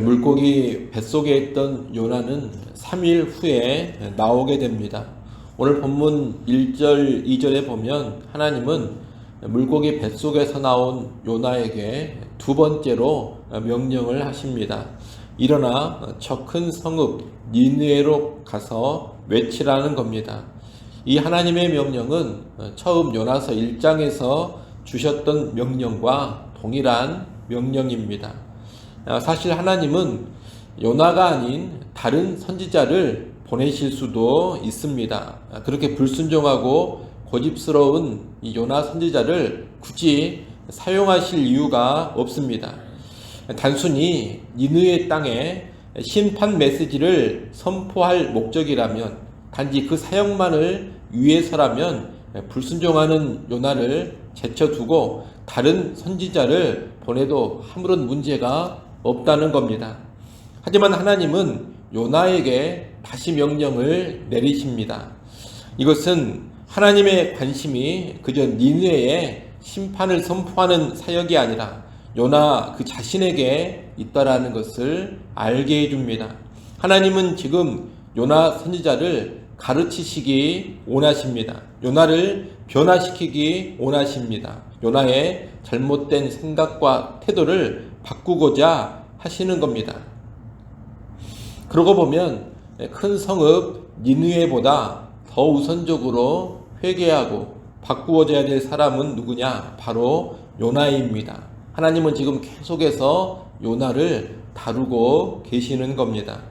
물고기 뱃속에 있던 요나는 3일 후에 나오게 됩니다. 오늘 본문 1절, 2절에 보면 하나님은 물고기 뱃속에서 나온 요나에게 두 번째로 명령을 하십니다. 일어나 저 큰 성읍 니느웨로 가서 외치라는 겁니다. 이 하나님의 명령은 처음 요나서 1장에서 주셨던 명령과 동일한 명령입니다. 사실 하나님은 요나가 아닌 다른 선지자를 보내실 수도 있습니다. 그렇게 불순종하고 고집스러운 이 요나 선지자를 굳이 사용하실 이유가 없습니다. 단순히 니느웨 땅에 심판 메시지를 선포할 목적이라면, 단지 그 사역만을 위해서라면 불순종하는 요나를 제쳐두고 다른 선지자를 보내도 아무런 문제가 없다는 겁니다. 하지만 하나님은 요나에게 다시 명령을 내리십니다. 이것은 하나님의 관심이 그저 니느웨에 심판을 선포하는 사역이 아니라 요나 그 자신에게 있다라는 것을 알게 해줍니다. 하나님은 지금 요나 선지자를 가르치시기 원하십니다. 요나를 변화시키기 원하십니다. 요나의 잘못된 생각과 태도를 바꾸고자 하시는 겁니다. 그러고 보면 큰 성읍 니느웨보다 더 우선적으로 회개하고 바꾸어져야 될 사람은 누구냐? 바로 요나입니다. 하나님은 지금 계속해서 요나를 다루고 계시는 겁니다.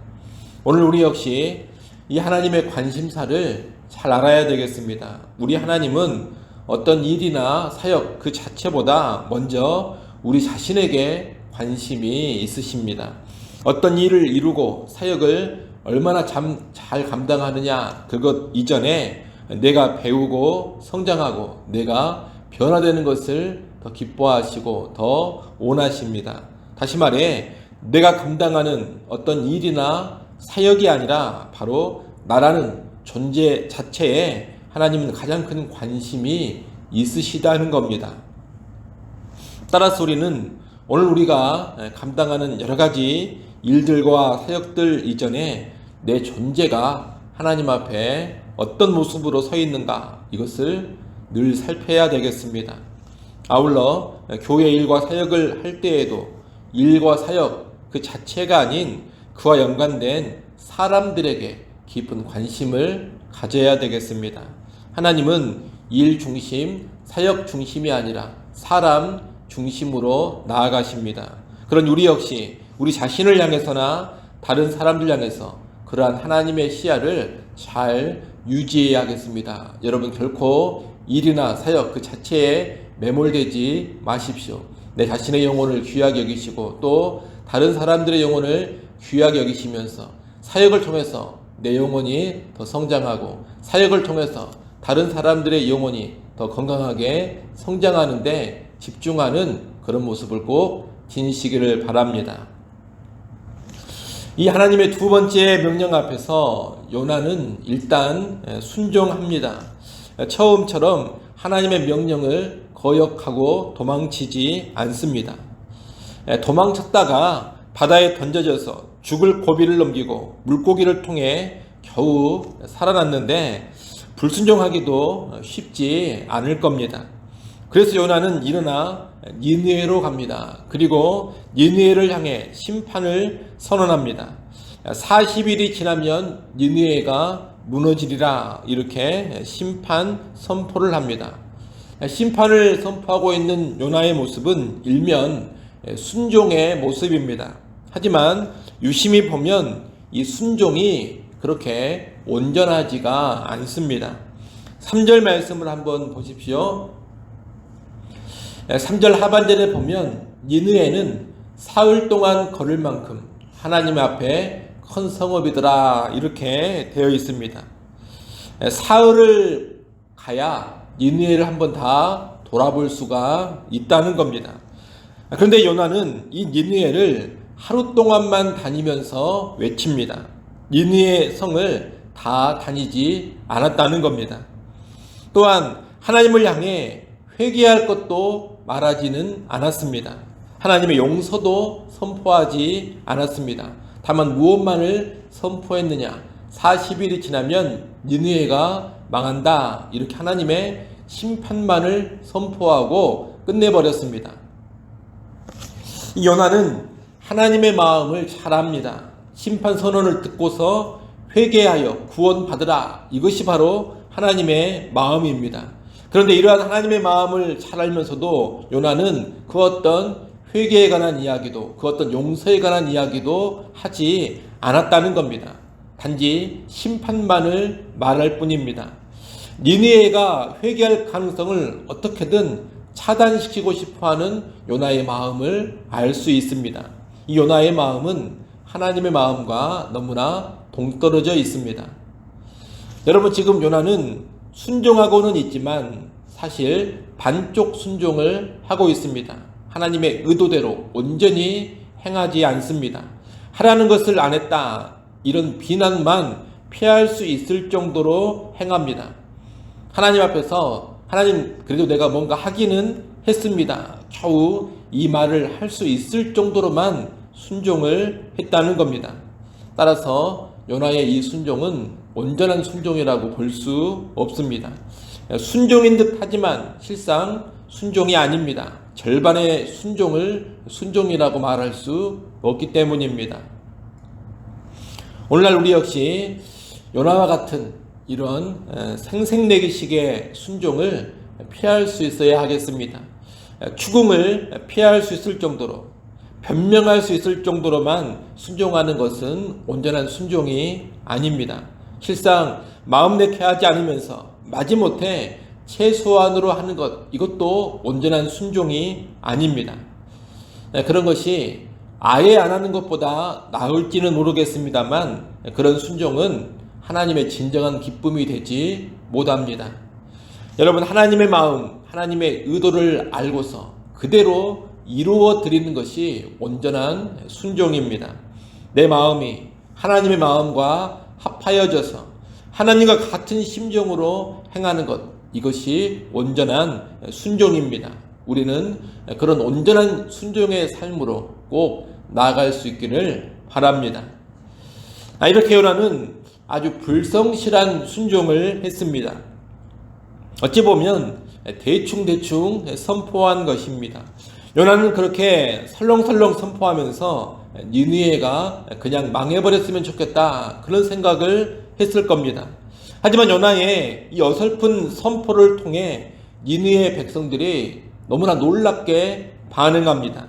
오늘 우리 역시 이 하나님의 관심사를 잘 알아야 되겠습니다. 우리 하나님은 어떤 일이나 사역 그 자체보다 먼저 우리 자신에게 관심이 있으십니다. 어떤 일을 이루고 사역을 얼마나 잘 감당하느냐, 그것 이전에 내가 배우고 성장하고 내가 변화되는 것을 더 기뻐하시고 더 원하십니다. 다시 말해, 내가 감당하는 어떤 일이나 사역이 아니라 바로 나라는 존재 자체에 하나님은 가장 큰 관심이 있으시다는 겁니다. 따라서 우리는 오늘 우리가 감당하는 여러 가지 일들과 사역들 이전에 내 존재가 하나님 앞에 어떤 모습으로 서 있는가, 이것을 늘 살펴야 되겠습니다. 아울러 교회 일과 사역을 할 때에도 일과 사역 그 자체가 아닌 그와 연관된 사람들에게 깊은 관심을 가져야 되겠습니다. 하나님은 일 중심, 사역 중심이 아니라 사람 중심으로 나아가십니다. 그런 우리 역시 우리 자신을 향해서나 다른 사람들 향해서 그러한 하나님의 시야를 잘 유지해야겠습니다. 여러분, 결코 일이나 사역 그 자체에 매몰되지 마십시오. 내 자신의 영혼을 귀하게 여기시고 또 다른 사람들의 영혼을 귀하게 여기시면서 사역을 통해서 내 영혼이 더 성장하고 사역을 통해서 다른 사람들의 영혼이 더 건강하게 성장하는데 집중하는 그런 모습을 꼭 지니시기를 바랍니다. 이 하나님의 두 번째 명령 앞에서 요나는 일단 순종합니다. 처음처럼 하나님의 명령을 거역하고 도망치지 않습니다. 도망쳤다가 바다에 던져져서 죽을 고비를 넘기고 물고기를 통해 겨우 살아났는데 불순종하기도 쉽지 않을 겁니다. 그래서 요나는 일어나 니느웨로 갑니다. 그리고 니느웨를 향해 심판을 선언합니다. 40일이 지나면 니느웨가 무너지리라, 이렇게 심판 선포를 합니다. 심판을 선포하고 있는 요나의 모습은 일면 순종의 모습입니다. 하지만 유심히 보면 이 순종이 그렇게 온전하지가 않습니다. 3절 말씀을 한번 보십시오. 3절 하반절에 보면 니느웨는 사흘 동안 걸을 만큼 하나님 앞에 큰 성읍이더라, 이렇게 되어 있습니다. 사흘을 가야 니느웨를 한번 다 돌아볼 수가 있다는 겁니다. 그런데 요나는 이 니느웨를 하루 동안만 다니면서 외칩니다. 니느웨 성을 다 다니지 않았다는 겁니다. 또한 하나님을 향해 회개할 것도 말하지는 않았습니다. 하나님의 용서도 선포하지 않았습니다. 다만 무엇만을 선포했느냐? 40일이 지나면 니느웨가 망한다. 이렇게 하나님의 심판만을 선포하고 끝내버렸습니다. 이 요나는 하나님의 마음을 잘 압니다. 심판 선언을 듣고서 회개하여 구원받으라. 이것이 바로 하나님의 마음입니다. 그런데 이러한 하나님의 마음을 잘 알면서도 요나는 그 어떤 회개에 관한 이야기도, 그 어떤 용서에 관한 이야기도 하지 않았다는 겁니다. 단지 심판만을 말할 뿐입니다. 니느웨가 회개할 가능성을 어떻게든 차단시키고 싶어하는 요나의 마음을 알 수 있습니다. 이 요나의 마음은 하나님의 마음과 너무나 동떨어져 있습니다. 여러분, 지금 요나는 순종하고는 있지만 사실 반쪽 순종을 하고 있습니다. 하나님의 의도대로 온전히 행하지 않습니다. 하라는 것을 안 했다, 이런 비난만 피할 수 있을 정도로 행합니다. 하나님 앞에서 하나님, 그래도 내가 뭔가 하기는 했습니다, 겨우 이 말을 할 수 있을 정도로만 순종을 했다는 겁니다. 따라서 요나의 이 순종은 온전한 순종이라고 볼 수 없습니다. 순종인 듯 하지만 실상 순종이 아닙니다. 절반의 순종을 순종이라고 말할 수 없기 때문입니다. 오늘날 우리 역시 요나와 같은 이런 생색내기식의 순종을 피할 수 있어야 하겠습니다. 죽음을 피할 수 있을 정도로, 변명할 수 있을 정도로만 순종하는 것은 온전한 순종이 아닙니다. 실상 마음 내게 하지 않으면서 마지못해 최소한으로 하는 것, 이것도 온전한 순종이 아닙니다. 그런 것이 아예 안 하는 것보다 나을지는 모르겠습니다만 그런 순종은 하나님의 진정한 기쁨이 되지 못합니다. 여러분, 하나님의 마음, 하나님의 의도를 알고서 그대로 이루어 드리는 것이 온전한 순종입니다. 내 마음이 하나님의 마음과 합하여져서 하나님과 같은 심정으로 행하는 것, 이것이 온전한 순종입니다. 우리는 그런 온전한 순종의 삶으로 꼭 나아갈 수 있기를 바랍니다. 이렇게 요나는 아주 불성실한 순종을 했습니다. 어찌 보면 대충 선포한 것입니다. 요나는 그렇게 설렁설렁 선포하면서 니느웨가 그냥 망해버렸으면 좋겠다, 그런 생각을 했을 겁니다. 하지만 요나의 이 어설픈 선포를 통해 니느웨 백성들이 너무나 놀랍게 반응합니다.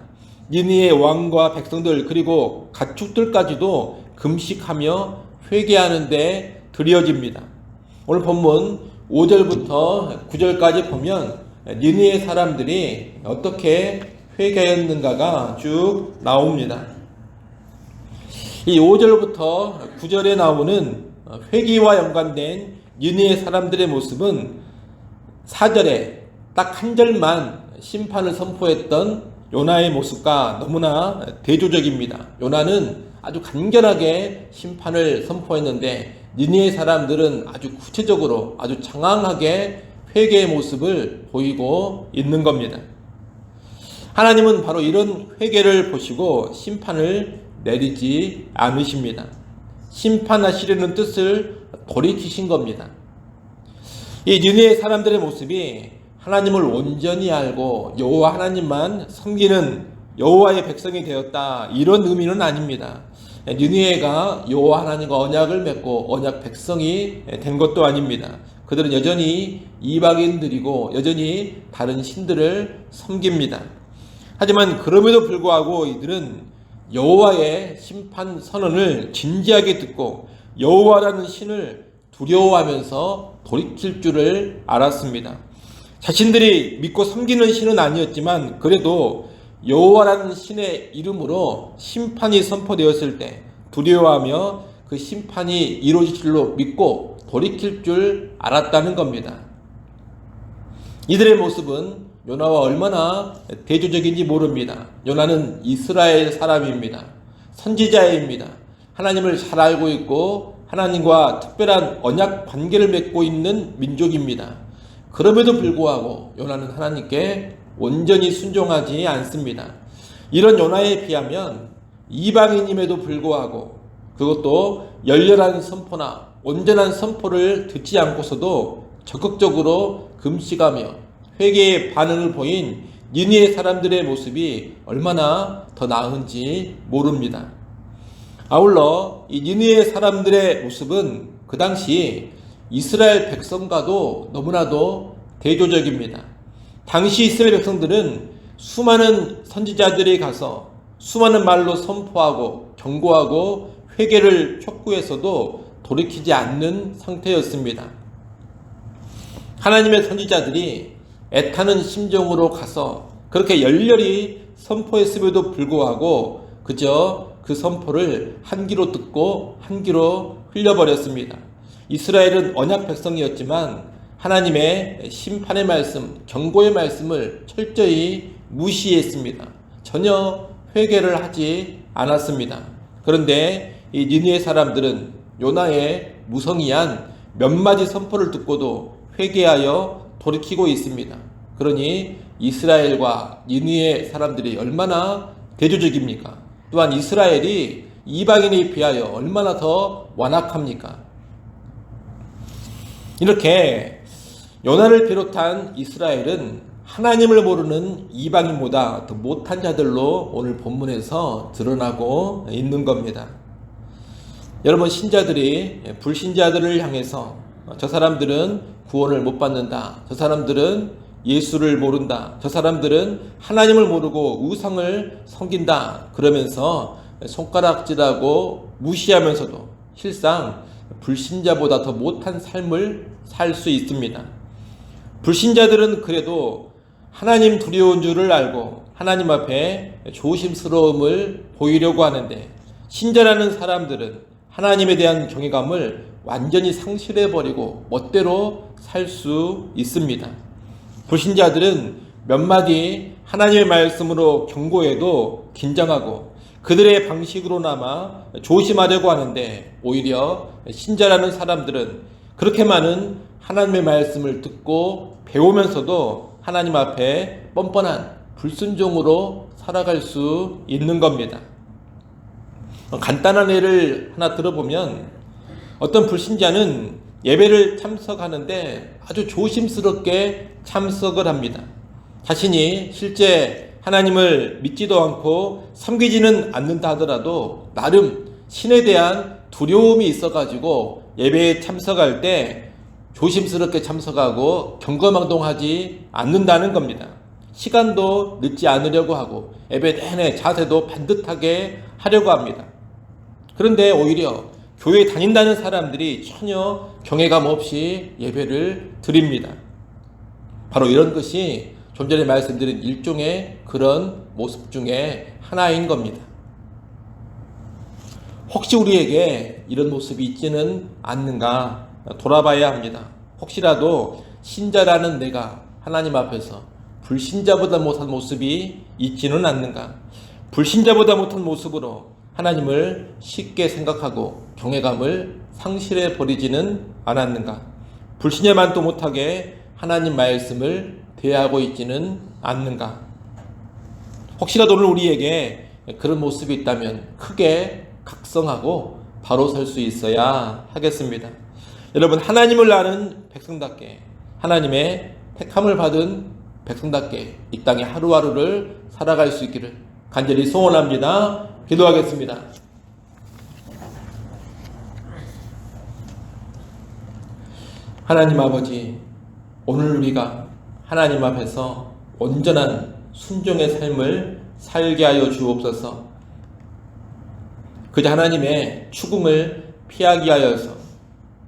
니느웨 왕과 백성들, 그리고 가축들까지도 금식하며 회개하는 데 들여집니다. 오늘 본문 5절부터 9절까지 보면 니느웨 사람들이 어떻게 회개했는가가 쭉 나옵니다. 이 5절부터 9절에 나오는 회개와 연관된 니느웨 사람들의 모습은 4절에 딱 한 절만 심판을 선포했던 요나의 모습과 너무나 대조적입니다. 요나는 아주 간결하게 심판을 선포했는데 니느웨 사람들은 아주 구체적으로, 아주 장황하게 회개의 모습을 보이고 있는 겁니다. 하나님은 바로 이런 회개를 보시고 심판을 내리지 않으십니다. 심판하시려는 뜻을 돌이키신 겁니다. 이 니느웨 사람들의 모습이 하나님을 온전히 알고 여호와 하나님만 섬기는 여호와의 백성이 되었다, 이런 의미는 아닙니다. 니느웨가 여호와 하나님과 언약을 맺고 언약 백성이 된 것도 아닙니다. 그들은 여전히 이방인들이고 여전히 다른 신들을 섬깁니다. 하지만 그럼에도 불구하고 이들은 여호와의 심판 선언을 진지하게 듣고 여호와라는 신을 두려워하면서 돌이킬 줄을 알았습니다. 자신들이 믿고 섬기는 신은 아니었지만 그래도 여호와라는 신의 이름으로 심판이 선포되었을 때 두려워하며 그 심판이 이루어질 줄로 믿고 돌이킬 줄 알았다는 겁니다. 이들의 모습은 요나와 얼마나 대조적인지 모릅니다. 요나는 이스라엘 사람입니다. 선지자입니다. 하나님을 잘 알고 있고 하나님과 특별한 언약 관계를 맺고 있는 민족입니다. 그럼에도 불구하고 요나는 하나님께 온전히 순종하지 않습니다. 이런 요나에 비하면 이방인임에도 불구하고 그것도 열렬한 선포나 온전한 선포를 듣지 않고서도 적극적으로 금식하며 회개의 반응을 보인 니느웨 사람들의 모습이 얼마나 더 나은지 모릅니다. 아울러 이 니느웨 사람들의 모습은 그 당시 이스라엘 백성과도 너무나도 대조적입니다. 당시 이스라엘 백성들은 수많은 선지자들이 가서 수많은 말로 선포하고 경고하고 회개를 촉구해서도 돌이키지 않는 상태였습니다. 하나님의 선지자들이 애타는 심정으로 가서 그렇게 열렬히 선포했음에도 불구하고 그저 그 선포를 한 귀로 듣고 한 귀로 흘려버렸습니다. 이스라엘은 언약 백성이었지만 하나님의 심판의 말씀, 경고의 말씀을 철저히 무시했습니다. 전혀 회개를 하지 않았습니다. 그런데 이 니느웨 사람들은 요나의 무성의한 몇 마디 선포를 듣고도 회개하여 돌이키고 있습니다. 그러니 이스라엘과 니느웨 사람들이 얼마나 대조적입니까? 또한 이스라엘이 이방인에 비하여 얼마나 더 완악합니까? 이렇게 요나를 비롯한 이스라엘은 하나님을 모르는 이방인보다 더 못한 자들로 오늘 본문에서 드러나고 있는 겁니다. 여러분, 신자들이 불신자들을 향해서 저 사람들은 구원을 못 받는다, 저 사람들은 예수를 모른다, 저 사람들은 하나님을 모르고 우상을 섬긴다 그러면서 손가락질하고 무시하면서도 실상 불신자보다 더 못한 삶을 살 수 있습니다. 불신자들은 그래도 하나님 두려운 줄을 알고 하나님 앞에 조심스러움을 보이려고 하는데, 신자라는 사람들은 하나님에 대한 경외감을 완전히 상실해버리고 멋대로 살 수 있습니다. 불신자들은 몇 마디 하나님의 말씀으로 경고해도 긴장하고 그들의 방식으로나마 조심하려고 하는데, 오히려 신자라는 사람들은 그렇게 많은 하나님의 말씀을 듣고 배우면서도 하나님 앞에 뻔뻔한 불순종으로 살아갈 수 있는 겁니다. 간단한 예를 하나 들어보면, 어떤 불신자는 예배를 참석하는데 아주 조심스럽게 참석을 합니다. 자신이 실제 하나님을 믿지도 않고 섬기지는 않는다 하더라도 나름 신에 대한 두려움이 있어가지고 예배에 참석할 때 조심스럽게 참석하고 경거망동하지 않는다는 겁니다. 시간도 늦지 않으려고 하고 예배 내내 자세도 반듯하게 하려고 합니다. 그런데 오히려 교회에 다닌다는 사람들이 전혀 경외감 없이 예배를 드립니다. 바로 이런 것이 좀 전에 말씀드린 일종의 그런 모습 중에 하나인 겁니다. 혹시 우리에게 이런 모습이 있지는 않는가 돌아봐야 합니다. 혹시라도 신자라는 내가 하나님 앞에서 불신자보다 못한 모습이 있지는 않는가? 불신자보다 못한 모습으로 하나님을 쉽게 생각하고 경외감을 상실해 버리지는 않았는가? 불신자만도 못하게 하나님 말씀을 대하고 있지는 않는가? 혹시라도 오늘 우리에게 그런 모습이 있다면 크게 각성하고 바로 설 수 있어야 하겠습니다. 여러분, 하나님을 아는 백성답게, 하나님의 택함을 받은 백성답게 이 땅의 하루하루를 살아갈 수 있기를 간절히 소원합니다. 기도하겠습니다. 하나님 아버지, 오늘 우리가 하나님 앞에서 온전한 순종의 삶을 살게 하여 주옵소서. 그저 하나님의 추궁을 피하게 하여서,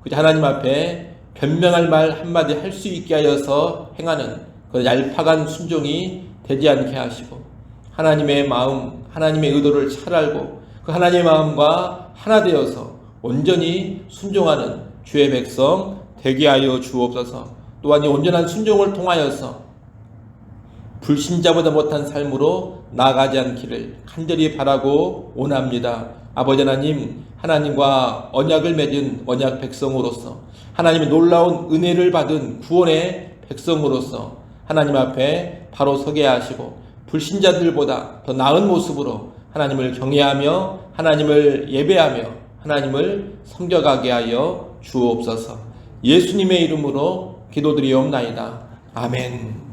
그저 하나님 앞에 변명할 말 한마디 할 수 있게 하여서 행하는 그 얄팍한 순종이 되지 않게 하시고, 하나님의 마음, 하나님의 의도를 잘 알고 그 하나님의 마음과 하나 되어서 온전히 순종하는 주의 백성 되게 하여 주옵소서. 또한 이 온전한 순종을 통하여서 불신자보다 못한 삶으로 나아가지 않기를 간절히 바라고 원합니다. 아버지 하나님, 하나님과 언약을 맺은 언약 백성으로서, 하나님의 놀라운 은혜를 받은 구원의 백성으로서 하나님 앞에 바로 서게 하시고 불신자들보다 더 나은 모습으로 하나님을 경외하며 하나님을 예배하며 하나님을 섬겨가게 하여 주옵소서. 예수님의 이름으로 기도드리옵나이다. 아멘.